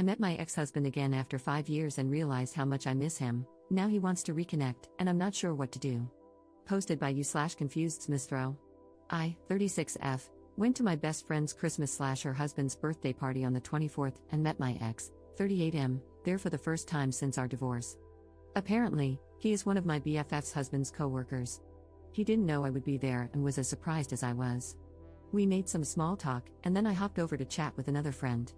I met my ex-husband again after 5 years and realized how much I miss him. Now he wants to reconnect, and I'm not sure what to do. Posted by you/confused Smithrow. I, 36F, went to my best friend's Christmas/her husband's birthday party on the 24th and met my ex, 38M, there for the first time since our divorce. Apparently, he is one of my BFF's husband's co-workers. He didn't know I would be there and was as surprised as I was. We made some small talk, and then I hopped over to chat with another friend.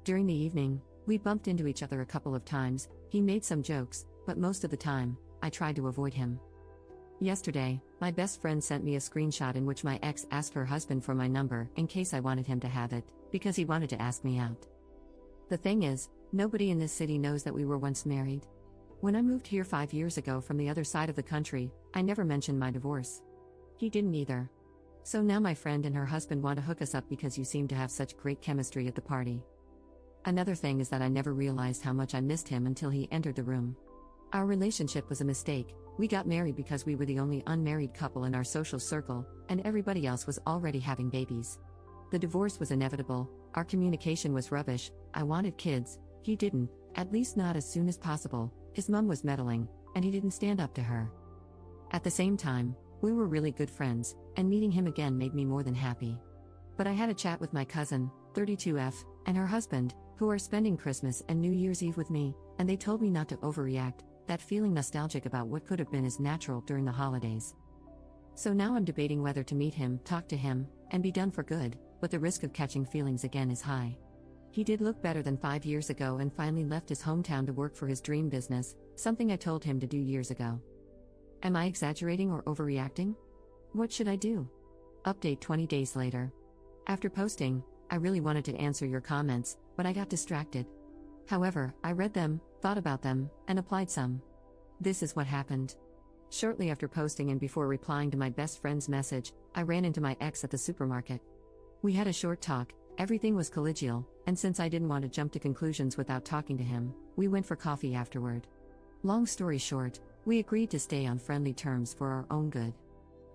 During the evening, we bumped into each other a couple of times. He made some jokes, but most of the time, I tried to avoid him. Yesterday, my best friend sent me a screenshot in which my ex asked her husband for my number in case I wanted him to have it, because he wanted to ask me out. The thing is, nobody in this city knows that we were once married. When I moved here 5 years ago from the other side of the country, I never mentioned my divorce. He didn't either. So now my friend and her husband want to hook us up because you seem to have such great chemistry at the party. Another thing is that I never realized how much I missed him until he entered the room. Our relationship was a mistake. We got married because we were the only unmarried couple in our social circle, and everybody else was already having babies. The divorce was inevitable, our communication was rubbish, I wanted kids, he didn't, at least not as soon as possible, his mom was meddling, and he didn't stand up to her. At the same time, we were really good friends, and meeting him again made me more than happy. But I had a chat with my cousin, 32F, and her husband, who are spending Christmas and New Year's Eve with me, and they told me not to overreact. That feeling nostalgic about what could have been is natural during the holidays. So now I'm debating whether to meet him, talk to him, and be done for good, but the risk of catching feelings again is high. He did look better than 5 years ago and finally left his hometown to work for his dream business, something I told him to do years ago. Am I exaggerating or overreacting? What should I do? Update 20 days later. After posting, I really wanted to answer your comments, but I got distracted. However, I read them, thought about them, and applied some. This is what happened. Shortly after posting and before replying to my best friend's message, I ran into my ex at the supermarket. We had a short talk, everything was collegial, and since I didn't want to jump to conclusions without talking to him, we went for coffee afterward. Long story short, we agreed to stay on friendly terms for our own good.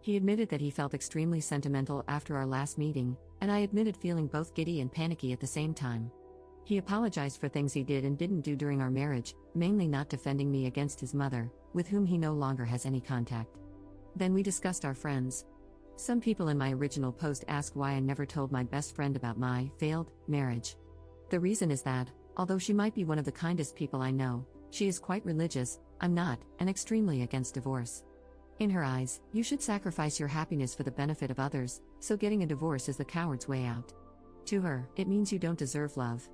He admitted that he felt extremely sentimental after our last meeting, and I admitted feeling both giddy and panicky at the same time. He apologized for things he did and didn't do during our marriage, mainly not defending me against his mother, with whom he no longer has any contact. Then we discussed our friends. Some people in my original post asked why I never told my best friend about my failed marriage. The reason is that, although she might be one of the kindest people I know, she is quite religious, I'm not, and extremely against divorce. In her eyes, you should sacrifice your happiness for the benefit of others, so getting a divorce is the coward's way out. To her, it means you don't deserve love.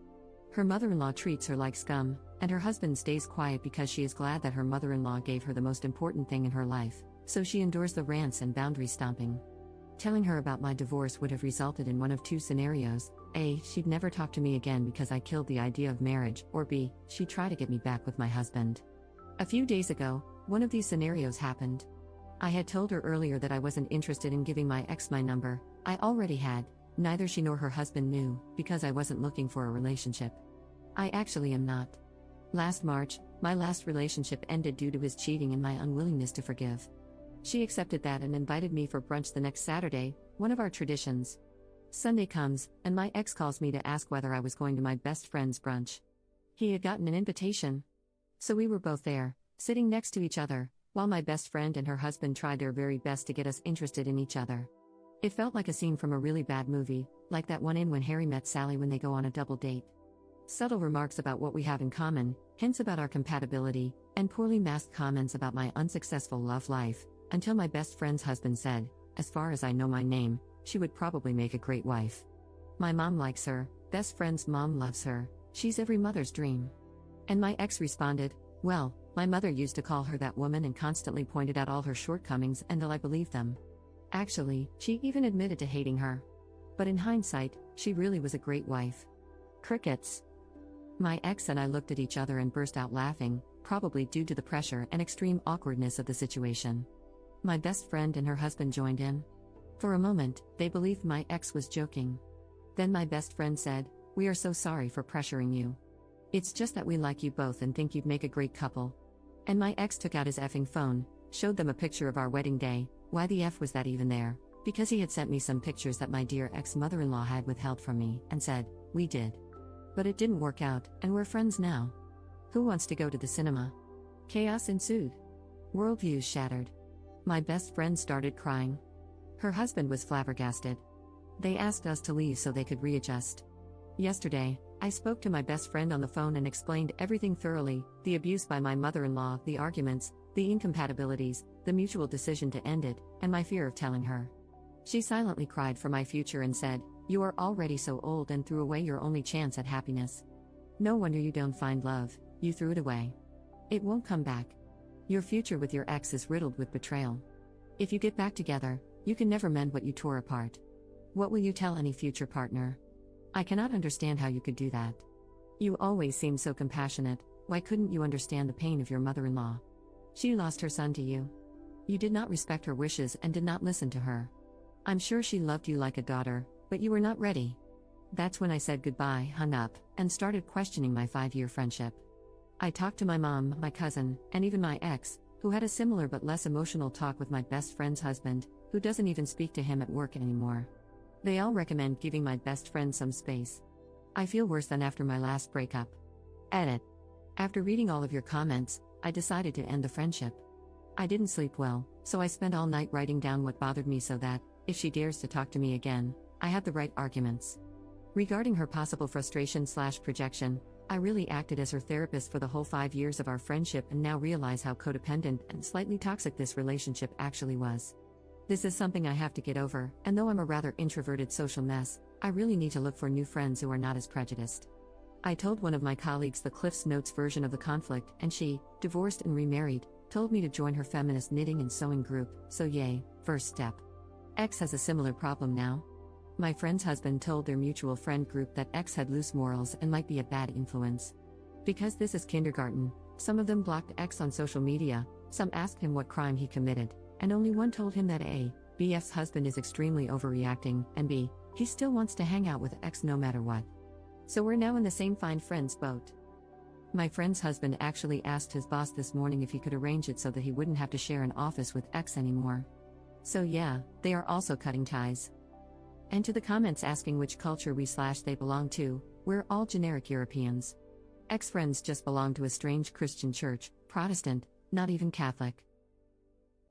Her mother-in-law treats her like scum, and her husband stays quiet because she is glad that her mother-in-law gave her the most important thing in her life, so she endures the rants and boundary stomping. Telling her about my divorce would have resulted in one of two scenarios: A, she'd never talk to me again because I killed the idea of marriage, or B, she'd try to get me back with my husband. A few days ago, one of these scenarios happened. I had told her earlier that I wasn't interested in giving my ex my number. I already had. Neither she nor her husband knew, because I wasn't looking for a relationship. I actually am not. Last March, my last relationship ended due to his cheating and my unwillingness to forgive. She accepted that and invited me for brunch the next Saturday, one of our traditions. Sunday comes, and my ex calls me to ask whether I was going to my best friend's brunch. He had gotten an invitation. So we were both there, sitting next to each other, while my best friend and her husband tried their very best to get us interested in each other. It felt like a scene from a really bad movie, like that one in When Harry Met Sally when they go on a double date. Subtle remarks about what we have in common, hints about our compatibility, and poorly masked comments about my unsuccessful love life, until my best friend's husband said, "As far as I know my name, she would probably make a great wife. My mom likes her, best friend's mom loves her, she's every mother's dream." And my ex responded, "Well, my mother used to call her that woman and constantly pointed out all her shortcomings until I believed them. Actually, she even admitted to hating her. But in hindsight, she really was a great wife." Crickets. My ex and I looked at each other and burst out laughing, probably due to the pressure and extreme awkwardness of the situation. My best friend and her husband joined in. For a moment, they believed my ex was joking. Then my best friend said, "We are so sorry for pressuring you. It's just that we like you both and think you'd make a great couple." And my ex took out his effing phone, showed them a picture of our wedding day. Why the F was that even there? Because he had sent me some pictures that my dear ex-mother-in-law had withheld from me, and said, "We did." But it didn't work out, and we're friends now. Who wants to go to the cinema? Chaos ensued. Worldviews shattered. My best friend started crying. Her husband was flabbergasted. They asked us to leave so they could readjust. Yesterday, I spoke to my best friend on the phone and explained everything thoroughly: the abuse by my mother-in-law, the arguments, the incompatibilities, the mutual decision to end it, and my fear of telling her. She silently cried for my future and said, "You are already so old," and threw away your only chance at happiness. No wonder you don't find love, you threw it away. It won't come back. Your future with your ex is riddled with betrayal. If you get back together, you can never mend what you tore apart. What will you tell any future partner? I cannot understand how you could do that. You always seem so compassionate. Why couldn't you understand the pain of your mother-in-law? She lost her son to you. You did not respect her wishes and did not listen to her. I'm sure she loved you like a daughter, but you were not ready. That's when I said goodbye, hung up, and started questioning my 5-year friendship. I talked to my mom, my cousin, and even my ex, who had a similar but less emotional talk with my best friend's husband, who doesn't even speak to him at work anymore. They all recommend giving my best friend some space. I feel worse than after my last breakup. Edit. After reading all of your comments, I decided to end the friendship. I didn't sleep well, so I spent all night writing down what bothered me so that, if she dares to talk to me again, I had the right arguments. Regarding her possible frustration/projection, I really acted as her therapist for the whole 5 years of our friendship and now realize how codependent and slightly toxic this relationship actually was. This is something I have to get over, and though I'm a rather introverted social mess, I really need to look for new friends who are not as prejudiced. I told one of my colleagues the Cliff's Notes version of the conflict, and she, divorced and remarried, told me to join her feminist knitting and sewing group, so yay, first step. X has a similar problem now. My friend's husband told their mutual friend group that X had loose morals and might be a bad influence. Because this is kindergarten, some of them blocked X on social media, some asked him what crime he committed, and only one told him that A, BF's husband is extremely overreacting, and B, he still wants to hang out with X no matter what. So we're now in the same find friends boat. My friend's husband actually asked his boss this morning if he could arrange it so that he wouldn't have to share an office with X anymore. So yeah, they are also cutting ties. And to the comments asking which culture we/they belong to, we're all generic Europeans. X friends just belong to a strange Christian church, Protestant, not even Catholic.